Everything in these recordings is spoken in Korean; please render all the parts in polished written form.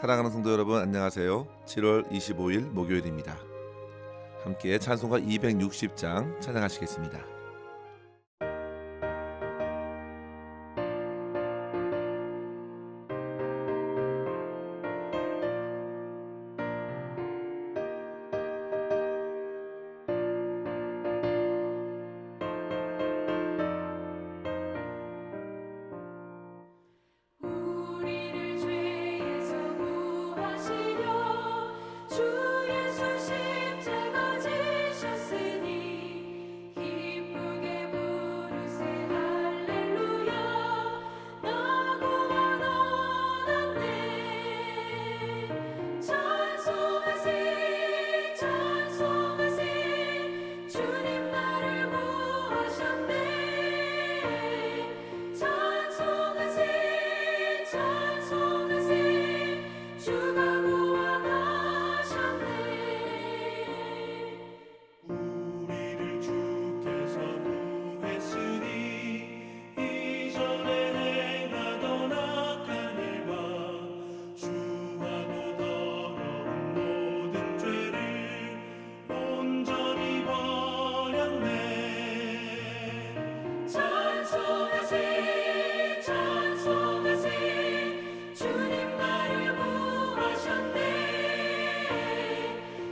사랑하는 성도 여러분, 안녕하세요. 7월 25일 목요일입니다. 함께 찬송가 260장 찬양하시겠습니다. 우리를 죄에서 구하시려 주 예수 십자가 지셨으니 기쁘게 부르세 할렐루야. 나 구원 얻었네. 찬송하세 찬송하세 주님 나를 구하셨네. 찬송하세 찬송하세 주가 구원하셨네. 우리를 주께서 구했으니 이전에 행하던 악한 일과 주하고 더러운 모든 죄를 온전히 버렸네. 찬송하세 찬송하세 주님 나를 구하셨네.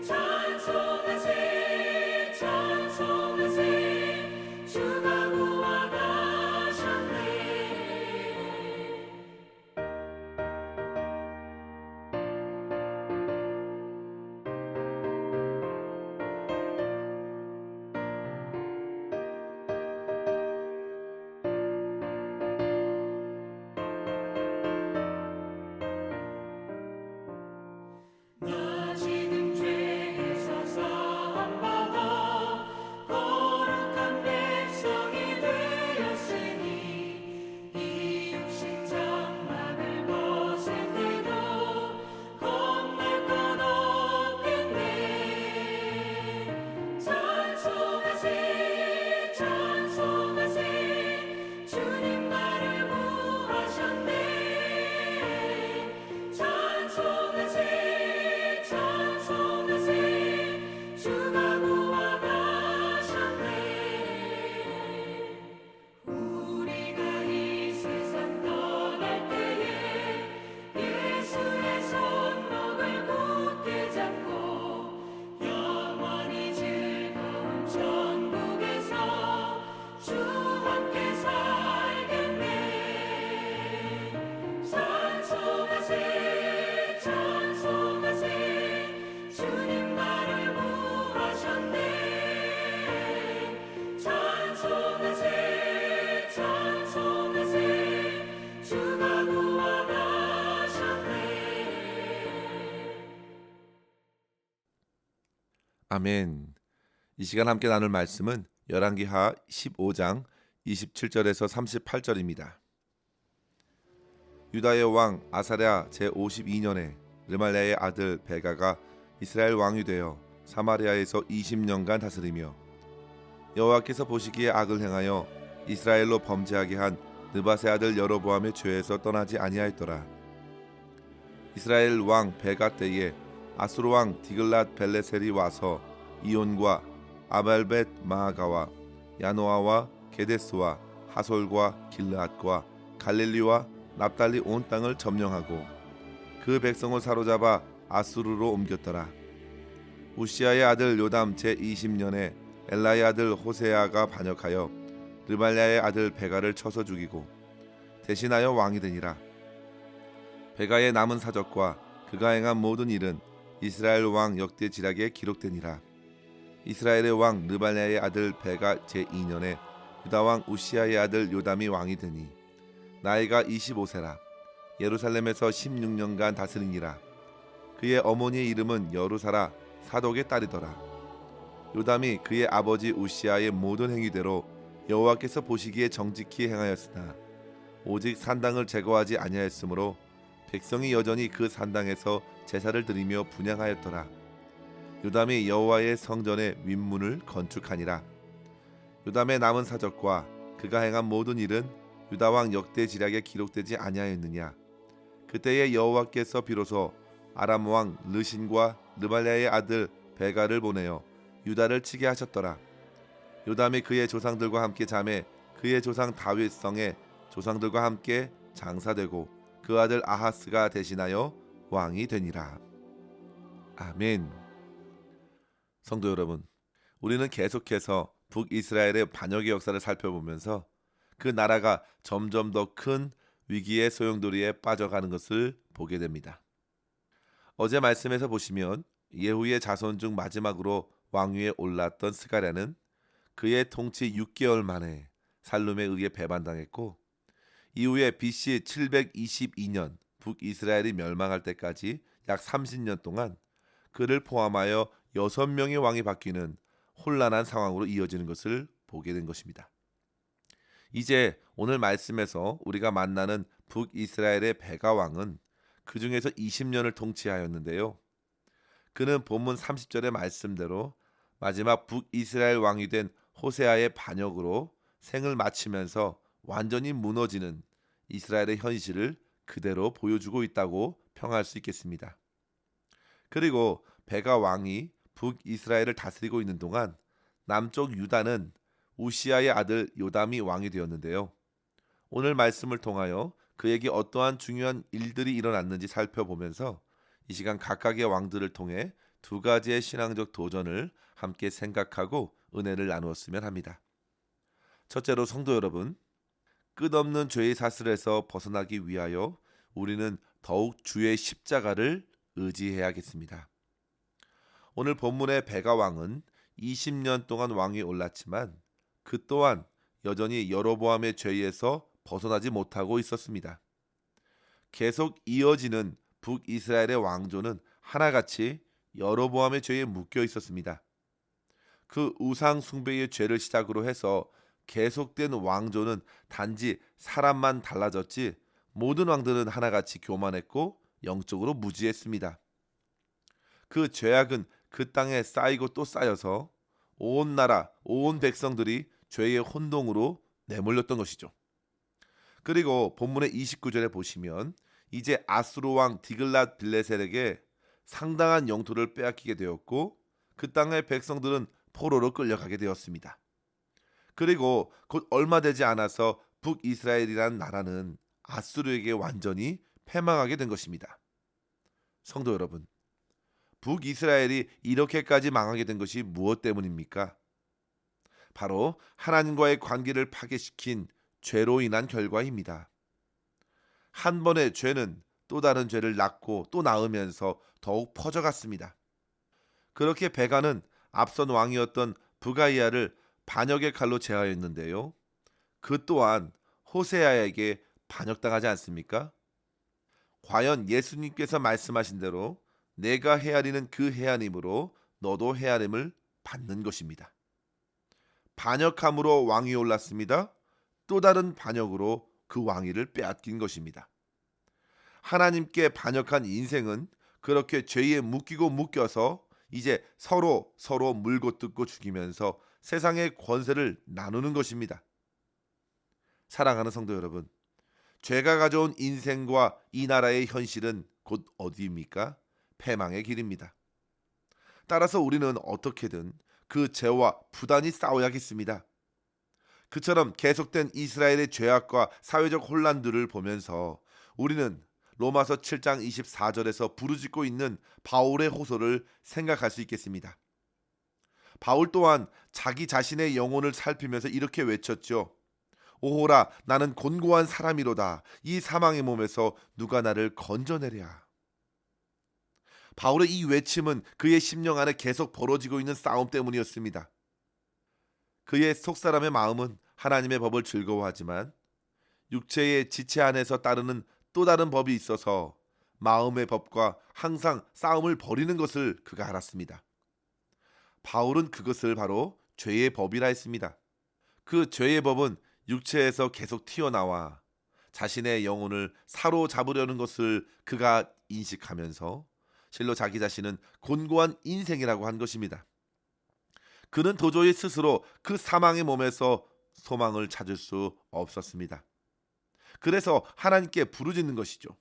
찬송하세 찬송하세 주가 구원하셨네. 나 지금 죄에서 사함받아 거룩한 백성이 되었으니 이 육신 장막을 벗을 때도 겁낼 건 없겠네. 찬송하세 찬송하세 주님 나를 구하셨네. 찬송하세 찬송하세 주가 구원하셨네. 우리가 이 세상 떠날 때에 예수의 손목을 굳게 잡고 영원히 즐거운 천국에서 주 함께 살겠네. 찬송하세 찬송하세 주님 나를 구하셨네. 찬송하세 찬송하세 주가 구원하셨네. 아멘. 이 시간 함께 나눌 말씀은 열왕기하 15장 27절에서 38절입니다. 유다의 왕 아사랴 제52년에 르말랴의 아들 베가가 이스라엘 왕이 되어 사마리아에서 20년간 다스리며 여호와께서 보시기에 악을 행하여 이스라엘로 범죄하게 한 느밧의 아들 여로보암의 죄에서 떠나지 아니하였더라. 이스라엘 왕 베가 때에 아수르 왕 디글랏 벨레셀이 와서 이온과 아발벳 마아가와 야노아와 게데스와 하솔과 길르앗과 갈릴리와 납달리 온 땅을 점령하고 그 백성을 사로잡아 아수르로 옮겼더라. 우시아의 아들 요담 제20년에 엘라의 아들 호세아가 반역하여 르말랴의 아들 베가를 쳐서 죽이고 대신하여 왕이 되니라. 베가의 남은 사적과 그가 행한 모든 일은 이스라엘 왕 역대 지략에 기록되니라. 이스라엘의 왕 르말랴의 아들 베가 제2년에 유다 왕 우시아의 아들 요담이 왕이 되니 나이가 25세라. 예루살렘에서 16년간 다스리니라. 그의 어머니의 이름은 여루사라 사독의 딸이더라. 요담이 그의 아버지 우시아의 모든 행위대로 여호와께서 보시기에 정직히 행하였으나 오직 산당을 제거하지 아니하였으므로 백성이 여전히 그 산당에서 제사를 드리며 분향하였더라. 요담이 여호와의 성전의 윗문을 건축하니라. 요담의 남은 사적과 그가 행한 모든 일은 유다왕 역대 지략에 기록되지 아니하였느냐. 그때에 여호와께서 비로소 아람 왕 르신과 르말랴의 아들 베가를 보내어 유다를 치게 하셨더라. 요담이 그의 조상들과 함께 잠에 그의 조상 다윗 성에 조상들과 함께 장사되고 그 아들 아하스가 대신하여 왕이 되니라. 아멘. 성도 여러분, 우리는 계속해서 북이스라엘의 반역의 역사를 살펴보면서 그 나라가 점점 더 큰 위기의 소용돌이에 빠져가는 것을 보게 됩니다. 어제 말씀에서 보시면 예후의 자손 중 마지막으로 왕위에 올랐던 스가랴는 그의 통치 6개월 만에 살룸에 의해 배반당했고, 이후에 BC 722년 북이스라엘이 멸망할 때까지 약 30년 동안 그를 포함하여 6명의 왕이 바뀌는 혼란한 상황으로 이어지는 것을 보게 된 것입니다. 이제 오늘 말씀에서 우리가 만나는 북이스라엘의 베가 왕은 그 중에서 20년을 통치하였는데요. 그는 본문 30절의 말씀대로 마지막 북이스라엘 왕이 된 호세아의 반역으로 생을 마치면서 완전히 무너지는 이스라엘의 현실을 그대로 보여주고 있다고 평할 수 있겠습니다. 그리고 베가 왕이 북이스라엘을 다스리고 있는 동안 남쪽 유다는 우시아의 아들 요담이 왕이 되었는데요. 오늘 말씀을 통하여 그에게 어떠한 중요한 일들이 일어났는지 살펴보면서 이 시간 각각의 왕들을 통해 두 가지의 신앙적 도전을 함께 생각하고 은혜를 나누었으면 합니다. 첫째로 성도 여러분, 끝없는 죄의 사슬에서 벗어나기 위하여 우리는 더욱 주의 십자가를 의지해야겠습니다. 오늘 본문의 베가 왕은 20년 동안 왕위에 올랐지만 그 또한 여전히 여로보암의 죄에서 벗어나지 못하고 있었습니다. 계속 이어지는 북이스라엘의 왕조는 하나같이 여로보암의 죄에 묶여 있었습니다. 그 우상 숭배의 죄를 시작으로 해서 계속된 왕조는 단지 사람만 달라졌지 모든 왕들은 하나같이 교만했고 영적으로 무지했습니다. 그 죄악은 그 땅에 쌓이고 또 쌓여서 온 나라, 온 백성들이 죄의 혼동으로 내몰렸던 것이죠. 그리고 본문의 29절에 보시면 이제 아수르 왕 디글랏 빌레셀에게 상당한 영토를 빼앗기게 되었고 그 땅의 백성들은 포로로 끌려가게 되었습니다. 그리고 곧 얼마 되지 않아서 북이스라엘이라는 나라는 아수르에게 완전히 패망하게 된 것입니다. 성도 여러분, 북이스라엘이 이렇게까지 망하게 된 것이 무엇 때문입니까? 바로 하나님과의 관계를 파괴시킨 죄로 인한 결과입니다. 한 번의 죄는 또 다른 죄를 낳고 또 낳으면서 더욱 퍼져갔습니다. 그렇게 베가는 앞선 왕이었던 부가이아를 반역의 칼로 제하였는데요. 그 또한 호세아에게 반역당하지 않습니까? 과연 예수님께서 말씀하신 대로 내가 헤아리는 그 헤아림으로 너도 헤아림을 받는 것입니다. 반역함으로 왕위에 올랐습니다. 또 다른 반역으로 그 왕위를 빼앗긴 것입니다. 하나님께 반역한 인생은 그렇게 죄에 묶여서 이제 서로 물고 뜯고 죽이면서 세상의 권세를 나누는 것입니다. 사랑하는 성도 여러분, 죄가 가져온 인생과 이 나라의 현실은 곧 어디입니까? 패망의 길입니다. 따라서 우리는 어떻게든 그 죄와 부단히 싸워야겠습니다. 그처럼 계속된 이스라엘의 죄악과 사회적 혼란들을 보면서 우리는 로마서 7장 24절에서 부르짖고 있는 바울의 호소를 생각할 수 있겠습니다. 바울 또한 자기 자신의 영혼을 살피면서 이렇게 외쳤죠. 오호라, 나는 곤고한 사람이로다. 이 사망의 몸에서 누가 나를 건져내랴. 바울의 이 외침은 그의 심령 안에 계속 벌어지고 있는 싸움 때문이었습니다. 그의 속사람의 마음은 하나님의 법을 즐거워하지만 육체의 지체 안에서 따르는 또 다른 법이 있어서 마음의 법과 항상 싸움을 벌이는 것을 그가 알았습니다. 바울은 그것을 바로 죄의 법이라 했습니다. 그 죄의 법은 육체에서 계속 튀어나와 자신의 영혼을 사로잡으려는 것을 그가 인식하면서 실로 자기 자신은 곤고한 인생이라고 한 것입니다. 그는 도저히 스스로 그 사망의 몸에서 소망을 찾을 수 없었습니다. 그래서 하나님께 부르짖는 것이죠.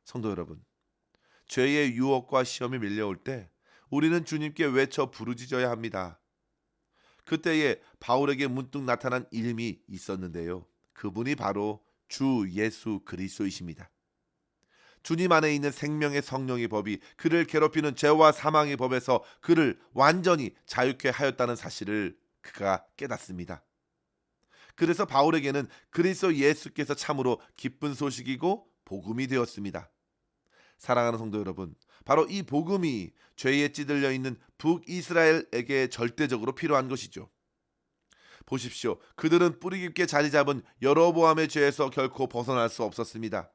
성도 여러분, 죄의 유혹과 시험이 밀려올 때 우리는 주님께 외쳐 부르짖어야 합니다. 그때에 바울에게 문득 나타난 이름이 있었는데요. 그분이 바로 주 예수 그리스도이십니다. 주님 안에 있는 생명의 성령의 법이 그를 괴롭히는 죄와 사망의 법에서 그를 완전히 자유케 하였다는 사실을 그가 깨닫습니다. 그래서 바울에게는 그리스도 예수께서 참으로 기쁜 소식이고 복음이 되었습니다. 사랑하는 성도 여러분, 바로 이 복음이 죄에 찌들려 있는 북이스라엘에게 절대적으로 필요한 것이죠. 보십시오. 그들은 뿌리 깊게 자리 잡은 여로보암의 죄에서 결코 벗어날 수 없었습니다.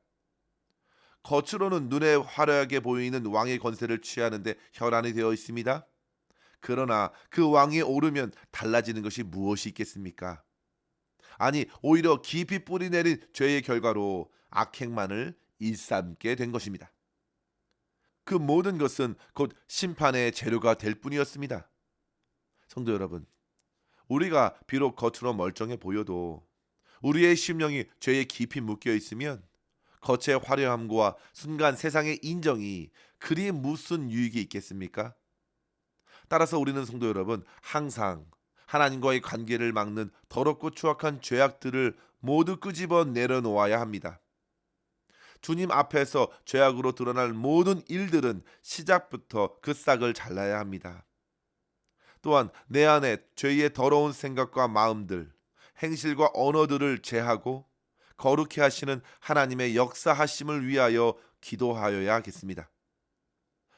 겉으로는 눈에 화려하게 보이는 왕의 권세를 취하는데 혈안이 되어 있습니다. 그러나 그 왕이 오르면 달라지는 것이 무엇이 있겠습니까? 아니, 오히려 깊이 뿌리 내린 죄의 결과로 악행만을 일삼게 된 것입니다. 그 모든 것은 곧 심판의 재료가 될 뿐이었습니다. 성도 여러분, 우리가 비록 겉으로 멀쩡해 보여도 우리의 심령이 죄에 깊이 묶여 있으면 겉의 화려함과 순간 세상의 인정이 그리 무슨 유익이 있겠습니까? 따라서 우리는 성도 여러분, 항상 하나님과의 관계를 막는 더럽고 추악한 죄악들을 모두 끄집어 내려놓아야 합니다. 주님 앞에서 죄악으로 드러날 모든 일들은 시작부터 그 싹을 잘라야 합니다. 또한 내 안에 죄의 더러운 생각과 마음들, 행실과 언어들을 제하고 거룩히 하시는 하나님의 역사하심을 위하여 기도하여야겠습니다.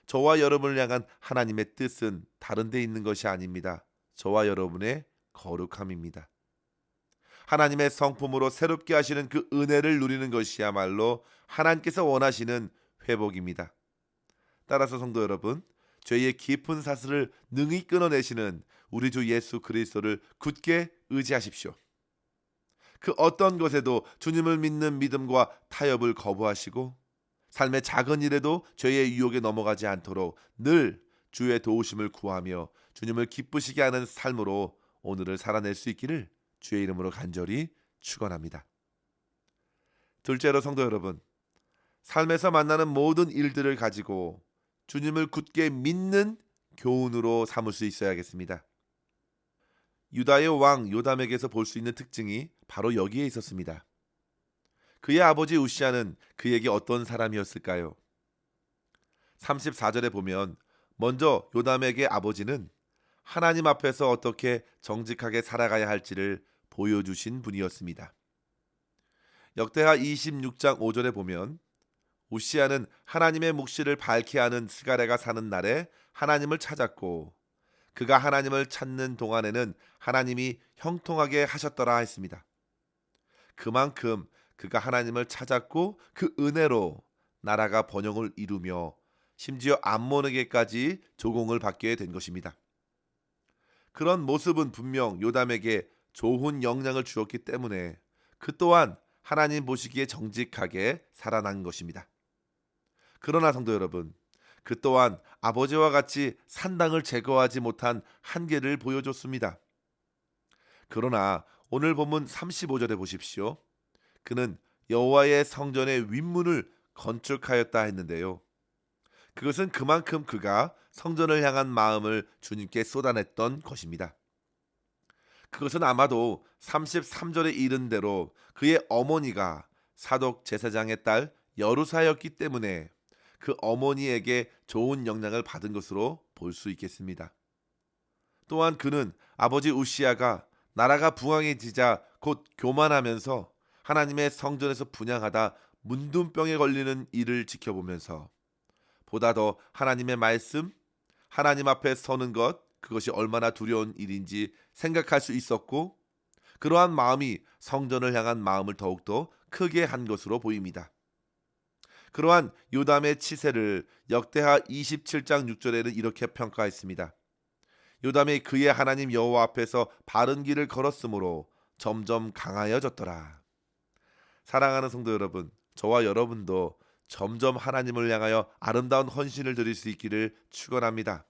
저와 여러분을 향한 하나님의 뜻은 다른 데 있는 것이 아닙니다. 저와 여러분의 거룩함입니다. 하나님의 성품으로 새롭게 하시는 그 은혜를 누리는 것이야말로 하나님께서 원하시는 회복입니다. 따라서 성도 여러분, 죄의 깊은 사슬을 능히 끊어내시는 우리 주 예수 그리스도를 굳게 의지하십시오. 그 어떤 것에도 주님을 믿는 믿음과 타협을 거부하시고 삶의 작은 일에도 죄의 유혹에 넘어가지 않도록 늘 주의 도우심을 구하며 주님을 기쁘시게 하는 삶으로 오늘을 살아낼 수 있기를 주의 이름으로 간절히 축원합니다. 둘째로 성도 여러분, 삶에서 만나는 모든 일들을 가지고 주님을 굳게 믿는 교훈으로 삼을 수 있어야겠습니다. 유다의 왕 요담에게서 볼 수 있는 특징이 바로 여기에 있었습니다. 그의 아버지 우시아는 그에게 어떤 사람이었을까요? 34절에 보면 먼저 요담에게 아버지는 하나님 앞에서 어떻게 정직하게 살아가야 할지를 보여주신 분이었습니다. 역대하 26장 5절에 보면 우시아는 하나님의 묵시를 밝히 하는 스가랴가 사는 날에 하나님을 찾았고 그가 하나님을 찾는 동안에는 하나님이 형통하게 하셨더라 했습니다. 그만큼 그가 하나님을 찾았고 그 은혜로 나라가 번영을 이루며 심지어 암몬에게까지 조공을 받게 된 것입니다. 그런 모습은 분명 요담에게 좋은 영향을 주었기 때문에 그 또한 하나님 보시기에 정직하게 살아난 것입니다. 그러나 성도 여러분, 그 또한 아버지와 같이 산당을 제거하지 못한 한계를 보여줬습니다. 그러나 오늘 본문 35절에 보십시오. 그는 여호와의 성전의 윗문을 건축하였다 했는데요. 그것은 그만큼 그가 성전을 향한 마음을 주님께 쏟아냈던 것입니다. 그것은 아마도 33절에 이른 대로 그의 어머니가 사독 제사장의 딸 여루사였기 때문에 그 어머니에게 좋은 영향을 받은 것으로 볼 수 있겠습니다. 또한 그는 아버지 우시아가 나라가 부강해지자 곧 교만하면서 하나님의 성전에서 분향하다 문둥병에 걸리는 일을 지켜보면서 보다 더 하나님의 말씀, 하나님 앞에 서는 것, 그것이 얼마나 두려운 일인지 생각할 수 있었고 그러한 마음이 성전을 향한 마음을 더욱더 크게 한 것으로 보입니다. 그러한 요담의 치세를 역대하 27장 6절에는 이렇게 평가했습니다. 요담이 그의 하나님 여호와 앞에서 바른 길을 걸었으므로 점점 강하여졌더라. 사랑하는 성도 여러분, 저와 여러분도 점점 하나님을 향하여 아름다운 헌신을 드릴 수 있기를 축원합니다.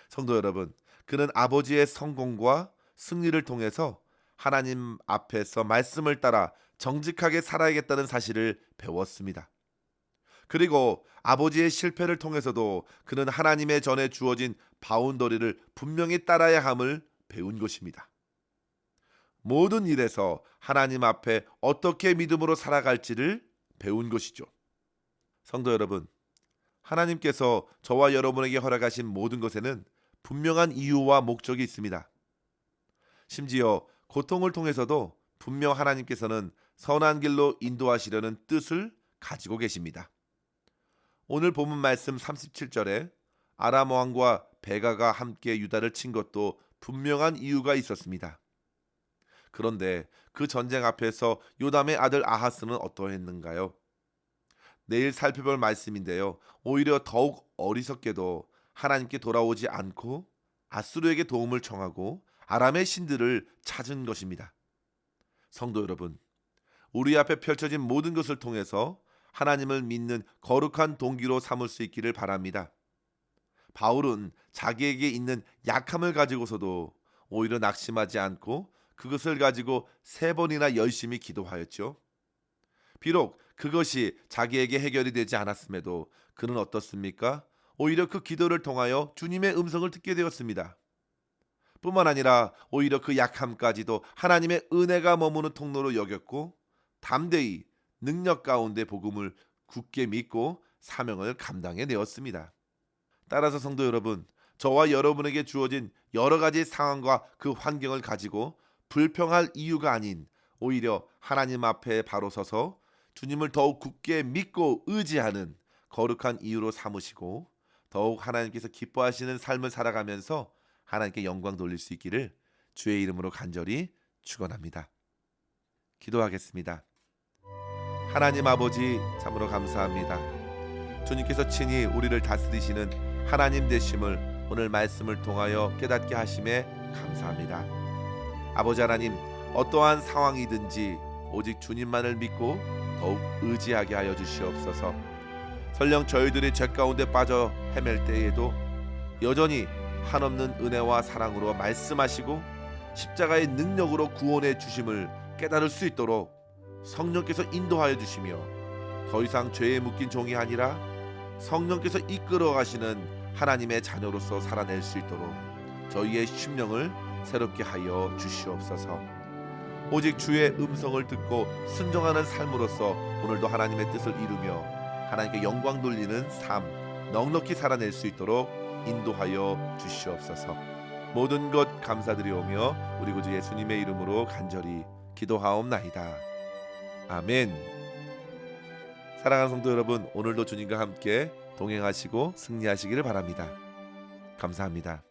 성도 여러분, 그는 아버지의 성공과 승리를 통해서 하나님 앞에서 말씀을 따라 정직하게 살아야겠다는 사실을 배웠습니다. 그리고 아버지의 실패를 통해서도 그는 하나님의 전에 주어진 바운더리를 분명히 따라야 함을 배운 것입니다. 모든 일에서 하나님 앞에 어떻게 믿음으로 살아갈지를 배운 것이죠. 성도 여러분, 하나님께서 저와 여러분에게 허락하신 모든 것에는 분명한 이유와 목적이 있습니다. 심지어 고통을 통해서도 분명 하나님께서는 선한 길로 인도하시려는 뜻을 가지고 계십니다. 오늘 본문 말씀 37절에 아람 왕과 베가가 함께 유다를 친 것도 분명한 이유가 있었습니다. 그런데 그 전쟁 앞에서 요담의 아들 아하스는 어떠했는가요? 내일 살펴볼 말씀인데요. 오히려 더욱 어리석게도 하나님께 돌아오지 않고 아수르에게 도움을 청하고 아람의 신들을 찾은 것입니다. 성도 여러분, 우리 앞에 펼쳐진 모든 것을 통해서 하나님을 믿는 거룩한 동기로 삼을 수 있기를 바랍니다. 바울은 자기에게 있는 약함을 가지고서도 오히려 낙심하지 않고 그것을 가지고 3번이나 열심히 기도하였죠. 비록 그것이 자기에게 해결이 되지 않았음에도 그는 어떻습니까? 오히려 그 기도를 통하여 주님의 음성을 듣게 되었습니다. 뿐만 아니라 오히려 그 약함까지도 하나님의 은혜가 머무는 통로로 여겼고 담대히 능력 가운데 복음을 굳게 믿고 사명을 감당해 내었습니다. 따라서 성도 여러분, 저와 여러분에게 주어진 여러 가지 상황과 그 환경을 가지고 불평할 이유가 아닌 오히려 하나님 앞에 바로 서서 주님을 더욱 굳게 믿고 의지하는 거룩한 이유로 삼으시고 더욱 하나님께서 기뻐하시는 삶을 살아가면서 하나님께 영광 돌릴 수 있기를 주의 이름으로 간절히 축원합니다. 기도하겠습니다. 하나님 아버지, 참으로 감사합니다. 주님께서 친히 우리를 다스리시는 하나님 되심을 오늘 말씀을 통하여 깨닫게 하심에 감사합니다. 아버지 하나님, 어떠한 상황이든지 오직 주님만을 믿고 더욱 의지하게 하여 주시옵소서. 설령 저희들이 죄 가운데 빠져 헤맬 때에도 여전히 한없는 은혜와 사랑으로 말씀하시고 십자가의 능력으로 구원해 주심을 깨달을 수 있도록 성령께서 인도하여 주시며 더 이상 죄에 묶인 종이 아니라 성령께서 이끌어 가시는 하나님의 자녀로서 살아낼 수 있도록 저희의 심령을 새롭게 하여 주시옵소서. 오직 주의 음성을 듣고 순종하는 삶으로서 오늘도 하나님의 뜻을 이루며 하나님께 영광 돌리는 삶 넉넉히 살아낼 수 있도록 인도하여 주시옵소서. 모든 것 감사드리오며 우리 구주 예수님의 이름으로 간절히 기도하옵나이다. 아멘. 사랑하는 성도 여러분, 오늘도 주님과 함께 동행하시고 승리하시기를 바랍니다. 감사합니다.